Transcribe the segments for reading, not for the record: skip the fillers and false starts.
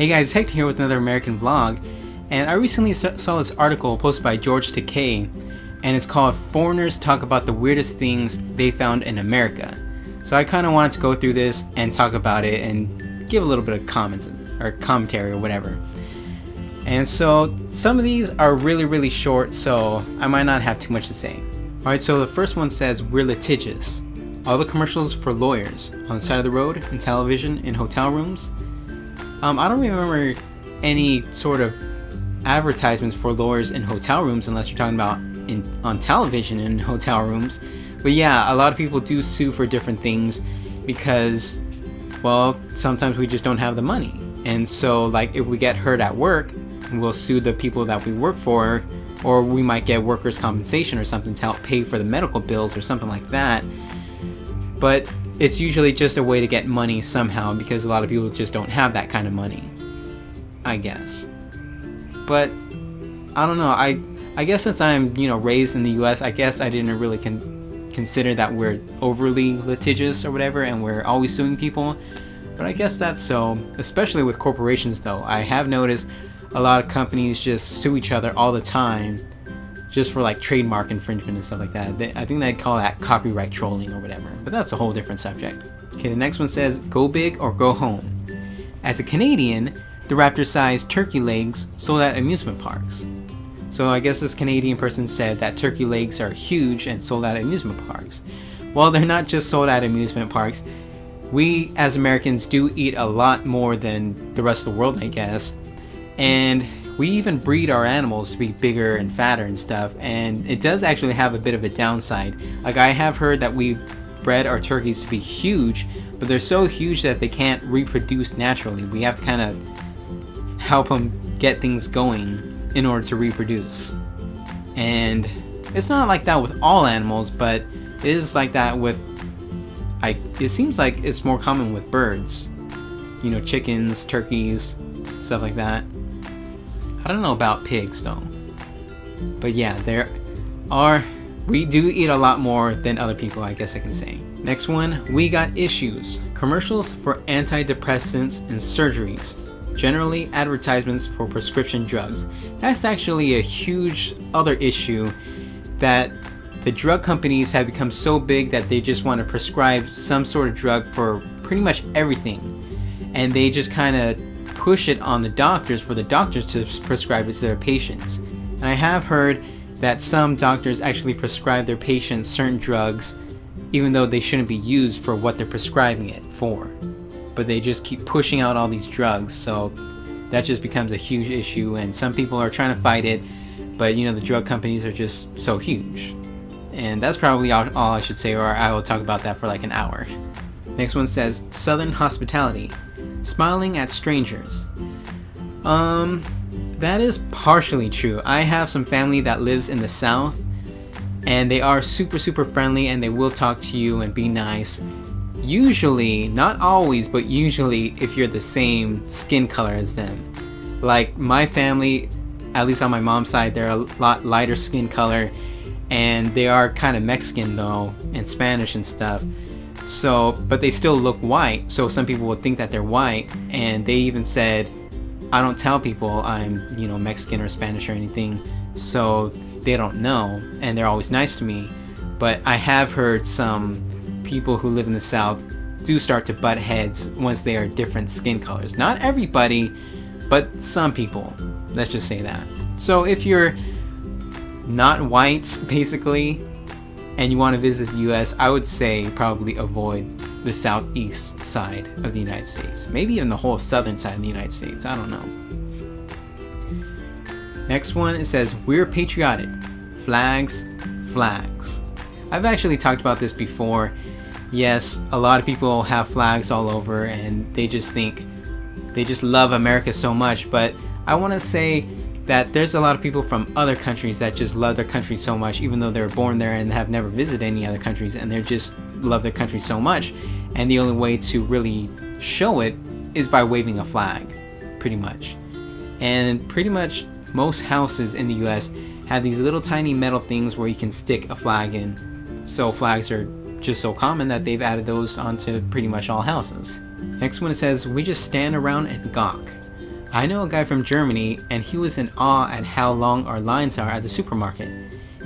Hey guys, Hector here with another American vlog, and I recently saw this article posted by George Takei, and it's called Foreigners Talk About the Weirdest Things They Found in America. So I kind of wanted to go through this and talk about it and give a little bit of comments or commentary or whatever. And so some of these are really short, so I might not have too much to say. Alright, so the first one says, "We're litigious. All the commercials for lawyers on the side of the road, in television, in hotel rooms." I don't remember any sort of advertisements for lawyers in hotel rooms unless you're talking about on television in hotel rooms. But yeah, a lot of people do sue for different things because, well, sometimes we just don't have the money. And so, like, if we get hurt at work, we'll sue the people that we work for, or we might get workers' compensation or something to help pay for the medical bills or something like that. But it's usually just a way to get money somehow because a lot of people just don't have that kind of money, I guess. But I don't know, I guess since I'm, raised in the US, I guess I didn't really consider that we're overly litigious or whatever and we're always suing people. But I guess that's so, especially with corporations though. I have noticed a lot of companies just sue each other all the time just for like trademark infringement and stuff like that. I think they'd call that copyright trolling or whatever, but that's a whole different subject. Okay, the next one says, "Go big or go home. As a Canadian, the raptor-sized turkey legs sold at amusement parks." So I guess this Canadian person said that turkey legs are huge and sold at amusement parks. Well, they're not just sold at amusement parks. We as Americans do eat a lot more than the rest of the world, I guess. And we even breed our animals to be bigger and fatter and stuff, and it does actually have a bit of a downside. Like, I have heard that we've bred our turkeys to be huge, but they're so huge that they can't reproduce naturally. We have to kind of help them get things going in order to reproduce. And it's not like that with all animals, but it is like that with, it seems like it's more common with birds. Chickens, turkeys, stuff like that. I don't know about pigs though. But yeah, we do eat a lot more than other people, I guess I can say. Next one, "We got issues. Commercials for antidepressants and surgeries. Generally advertisements for prescription drugs." That's actually a huge other issue, that the drug companies have become so big that they just want to prescribe some sort of drug for pretty much everything. And they just kind of push it on the doctors for the doctors to prescribe it to their patients. And I have heard that some doctors actually prescribe their patients certain drugs even though they shouldn't be used for what they're prescribing it for. But they just keep pushing out all these drugs, so that just becomes a huge issue, and some people are trying to fight it, but the drug companies are just so huge. And that's probably all I should say, or I will talk about that for like an hour. Next one says, "Southern hospitality. Smiling at strangers." That is partially true. I have some family that lives in the South, and they are super friendly, and they will talk to you and be nice. Usually, not always, but usually if you're the same skin color as them. Like my family, at least on my mom's side, they're a lot lighter skin color, and they are kind of Mexican though, and Spanish and stuff. So, but they still look white, so some people would think that they're white, and they even said, "I don't tell people I'm, Mexican or Spanish or anything, so they don't know," and they're always nice to me. But I have heard some people who live in the South do start to butt heads once they are different skin colors. Not everybody, but some people, let's just say that. So if you're not white, basically, and you want to visit the US, I would say probably avoid the southeast side of the United States. Maybe even the whole southern side of the United States. I don't know. Next one, it says, "We're patriotic. Flags. I've actually talked about this before. Yes, a lot of people have flags all over and they just love America so much, but I want to say that there's a lot of people from other countries that just love their country so much, even though they were born there and have never visited any other countries, and they just love their country so much, and the only way to really show it is by waving a flag, pretty much. And pretty much most houses in the US have these little tiny metal things where you can stick a flag in. So flags are just so common that they've added those onto pretty much all houses. Next one, it says, "We just stand around and gawk." I know a guy from Germany, and he was in awe at how long our lines are at the supermarket.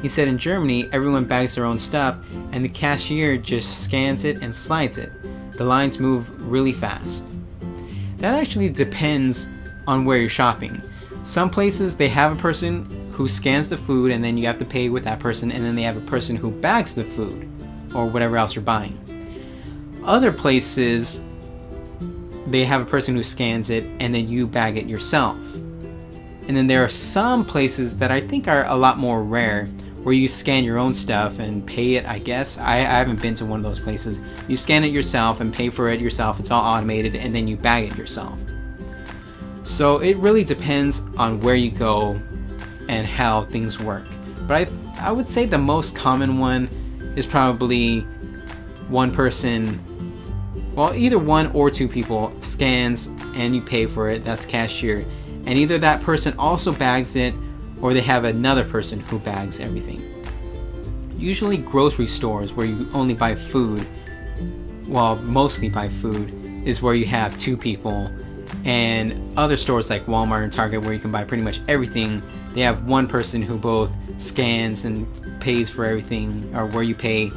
He said in Germany, everyone bags their own stuff, and the cashier just scans it and slides it. The lines move really fast. That actually depends on where you're shopping. Some places, they have a person who scans the food, and then you have to pay with that person, and then they have a person who bags the food, or whatever else you're buying. Other places, they have a person who scans it, and then you bag it yourself. And then there are some places that I think are a lot more rare, where you scan your own stuff and pay it, I guess. I haven't been to one of those places. You scan it yourself and pay for it yourself. It's all automated, and then you bag it yourself. So it really depends on where you go and how things work. But I would say the most common one is probably one person, well, either one or two people scans and you pay for it. That's the cashier. And either that person also bags it, or they have another person who bags everything. Usually grocery stores where you only buy food, well, mostly buy food, is where you have two people. And other stores like Walmart and Target, where you can buy pretty much everything, they have one person who both scans and pays for everything, or where you pay,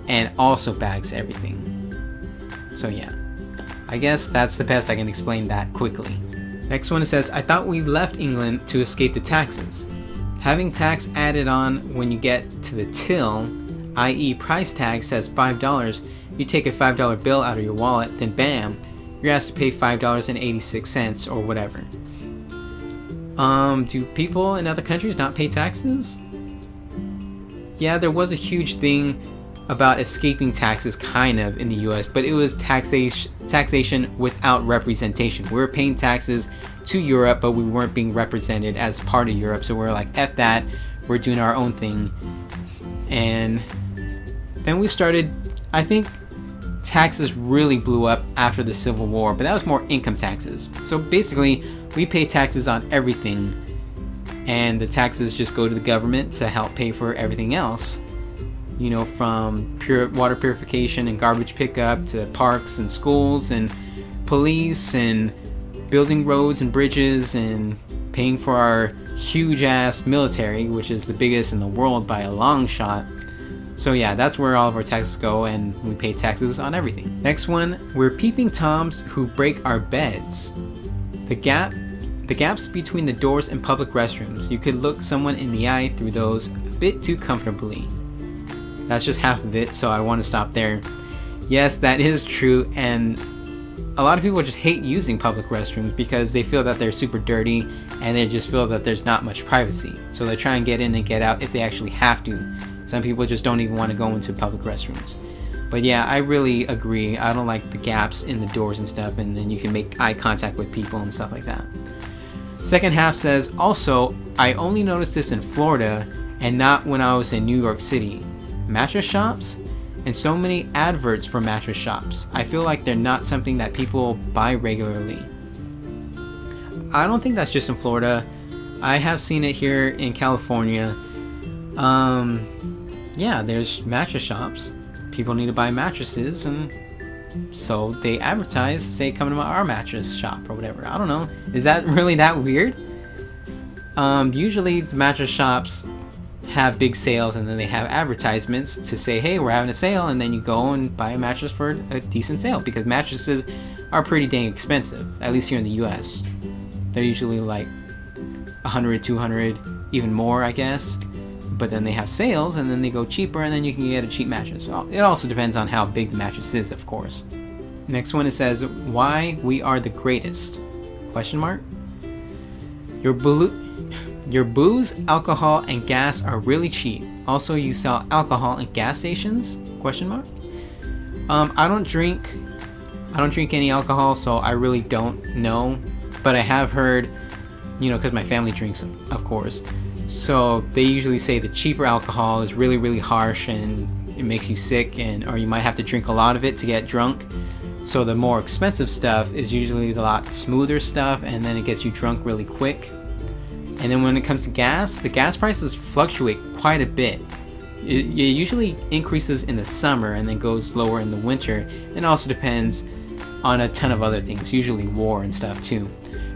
and also bags everything. So yeah, I guess that's the best I can explain that quickly. Next one, it says, I thought we left England to escape the taxes. Having tax added on when you get to the till, i.e. price tag says $5, you take a $5 bill out of your wallet, then bam, you're asked to pay $5.86 or whatever. Do people in other countries not pay taxes? Yeah, there was a huge thing about escaping taxes kind of in the US, but it was taxation without representation. We were paying taxes to Europe, but we weren't being represented as part of Europe, so we're like, F that, we're doing our own thing. And then we started, I think taxes really blew up after the Civil War, but that was more income taxes. So basically, we pay taxes on everything, and the taxes just go to the government to help pay for everything else. You know, from pure water purification and garbage pickup to parks and schools and police and building roads and bridges and paying for our huge ass military, which is the biggest in the world by a long shot. So yeah, that's where all of our taxes go, and we pay taxes on everything. Next one, we're peeping toms who break our beds. The gaps between the doors and public restrooms. You could look someone in the eye through those a bit too comfortably. That's just half of it, so I want to stop there. Yes, that is true, and a lot of people just hate using public restrooms because they feel that they're super dirty, and they just feel that there's not much privacy. So they try and get in and get out if they actually have to. Some people just don't even want to go into public restrooms. But yeah, I really agree. I don't like the gaps in the doors and stuff, and then you can make eye contact with people and stuff like that. Second half says, also, I only noticed this in Florida and not when I was in New York City. Mattress shops and so many adverts for mattress shops. I feel like they're not something that people buy regularly. I don't think that's just in Florida. I have seen it here in California. Yeah, there's mattress shops. People need to buy mattresses, and so they advertise, say, come to our mattress shop or whatever. I don't know. Is that really that weird? Usually the mattress shops have big sales, and then they have advertisements to say, hey, we're having a sale, and then you go and buy a mattress for a decent sale, because mattresses are pretty dang expensive, at least here in the US. They're usually like $100, $200, even more, I guess. But then they have sales, and then they go cheaper, and then you can get a cheap mattress. Well, it also depends on how big the mattress is, of course. Next one, it says, why we are the greatest? Question mark. Your booze, alcohol, and gas are really cheap. Also, you sell alcohol in gas stations? Question mark. I don't drink any alcohol, so I really don't know. But I have heard, because my family drinks, of course. So they usually say the cheaper alcohol is really, really harsh and it makes you sick, or you might have to drink a lot of it to get drunk. So the more expensive stuff is usually a lot smoother stuff, and then it gets you drunk really quick. And then when it comes to gas, the gas prices fluctuate quite a bit. It usually increases in the summer and then goes lower in the winter. It also depends on a ton of other things, usually war and stuff too.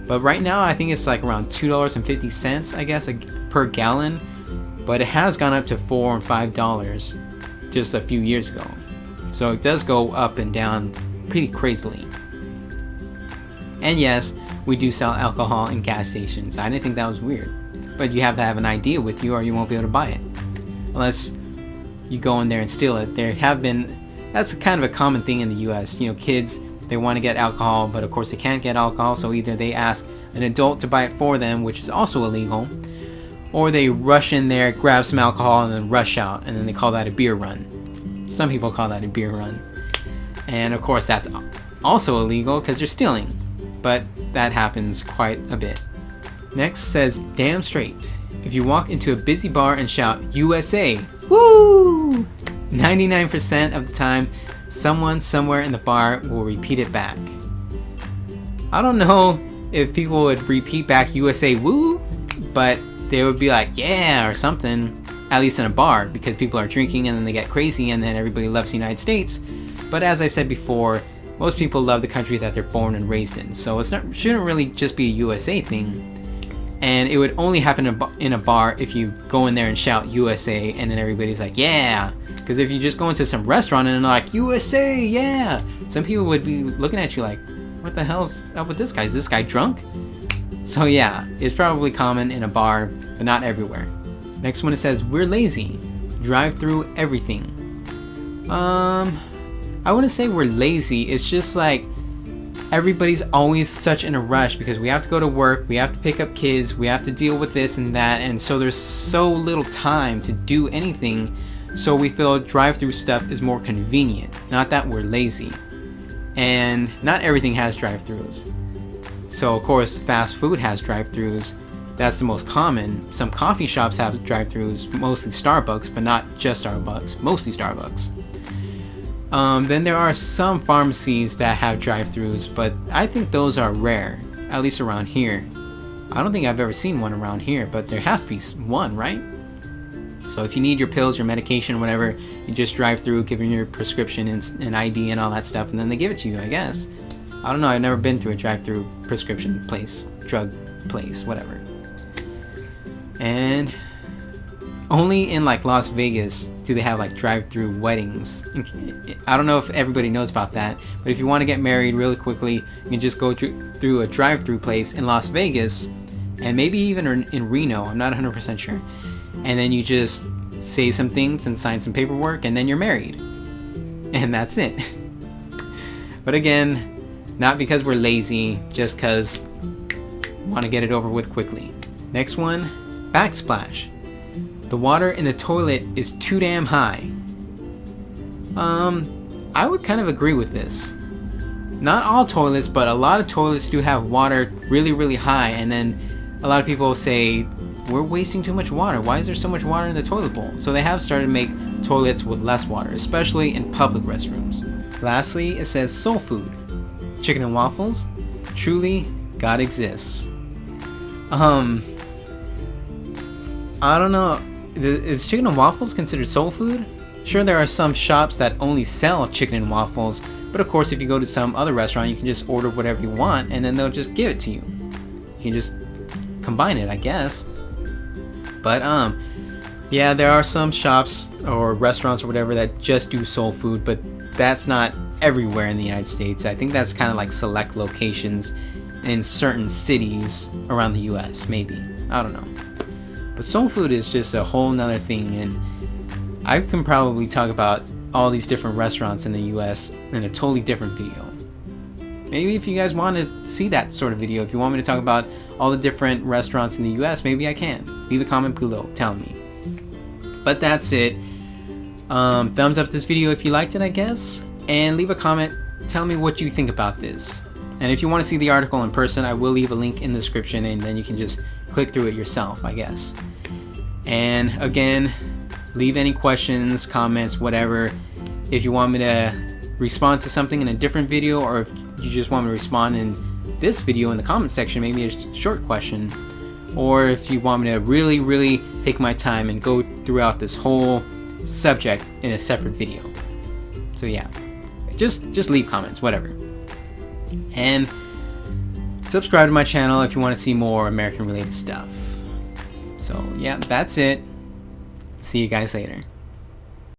But right now I think it's like around $2.50, I guess, per gallon. But it has gone up to $4 or $5 just a few years ago. So it does go up and down pretty crazily. And yes, we do sell alcohol in gas stations. I didn't think that was weird. But you have to have an ID with you or you won't be able to buy it. Unless you go in there and steal it. That's kind of a common thing in the US. You know, kids, they want to get alcohol, but of course they can't get alcohol, so either they ask an adult to buy it for them, which is also illegal, or they rush in there, grab some alcohol, and then rush out, and then they call that a beer run. Some people call that a beer run. And of course that's also illegal because you're stealing, but that happens quite a bit. Next says, damn straight. If you walk into a busy bar and shout, USA, woo! 99% of the time, someone somewhere in the bar will repeat it back. I don't know if people would repeat back USA woo, but they would be like, yeah, or something, at least in a bar, because people are drinking and then they get crazy and then everybody loves the United States. But as I said before, most people love the country that they're born and raised in, so shouldn't really just be a USA thing. And it would only happen in a bar if you go in there and shout USA and then everybody's like, yeah. Because if you just go into some restaurant and they're like, USA, yeah, some people would be looking at you like, what the hell's up with this guy? Is this guy drunk? So yeah, it's probably common in a bar, but not everywhere. Next one, it says, we're lazy. Drive through everything. I wouldn't say we're lazy. It's just like everybody's always such in a rush because we have to go to work, we have to pick up kids, we have to deal with this and that, and so there's so little time to do anything. So we feel drive-through stuff is more convenient. Not that we're lazy. And not everything has drive-throughs. So of course, fast food has drive-throughs. That's the most common. Some coffee shops have drive-throughs, mostly Starbucks, but not just Starbucks, mostly Starbucks. Then there are some pharmacies that have drive-throughs, but I think those are rare, at least around here. I don't think I've ever seen one around here, but there has to be one, right? So if you need your pills, your medication, whatever, you just drive through, give them your prescription and ID and all that stuff, and then they give it to you, I guess. I don't know, I've never been through a drive-through prescription place, drug place, whatever. And only in like Las Vegas do they have like drive-through weddings. I don't know if everybody knows about that, but if you want to get married really quickly, you can just go through a drive-through place in Las Vegas, and maybe even in Reno, I'm not 100% sure. And then you just say some things and sign some paperwork, and then you're married. And that's it. But again, not because we're lazy, just because we want to get it over with quickly. Next one, backsplash. The water in the toilet is too damn high. I would kind of agree with this. Not all toilets, but a lot of toilets do have water really, really high, and then a lot of people say, we're wasting too much water. Why is there so much water in the toilet bowl? So they have started to make toilets with less water, especially in public restrooms. Lastly, it says soul food. Chicken and waffles? Truly, God exists. I don't know. Is chicken and waffles considered soul food? Sure, there are some shops that only sell chicken and waffles, but of course if you go to some other restaurant, you can just order whatever you want and then they'll just give it to you. You can just combine it, I guess. But yeah, there are some shops or restaurants or whatever that just do soul food, but that's not everywhere in the United States. I think that's kind of like select locations in certain cities around the US, maybe. I don't know. But soul food is just a whole nother thing, and I can probably talk about all these different restaurants in the US in a totally different video. Maybe if you guys want to see that sort of video, if you want me to talk about all the different restaurants in the US, maybe I can. Leave a comment below telling me. But that's it. Thumbs up this video if you liked it, I guess. And leave a comment, tell me what you think about this. And if you want to see the article in person, I will leave a link in the description, and then you can just click through it yourself, I guess. And again, leave any questions, comments, whatever. If you want me to respond to something in a different video, or if you just want me to respond in this video in the comment section, maybe a short question, or if you want me to really, really take my time and go throughout this whole subject in a separate video. So yeah, just leave comments, whatever. And subscribe to my channel if you want to see more American related stuff. So yeah, that's it. See you guys later.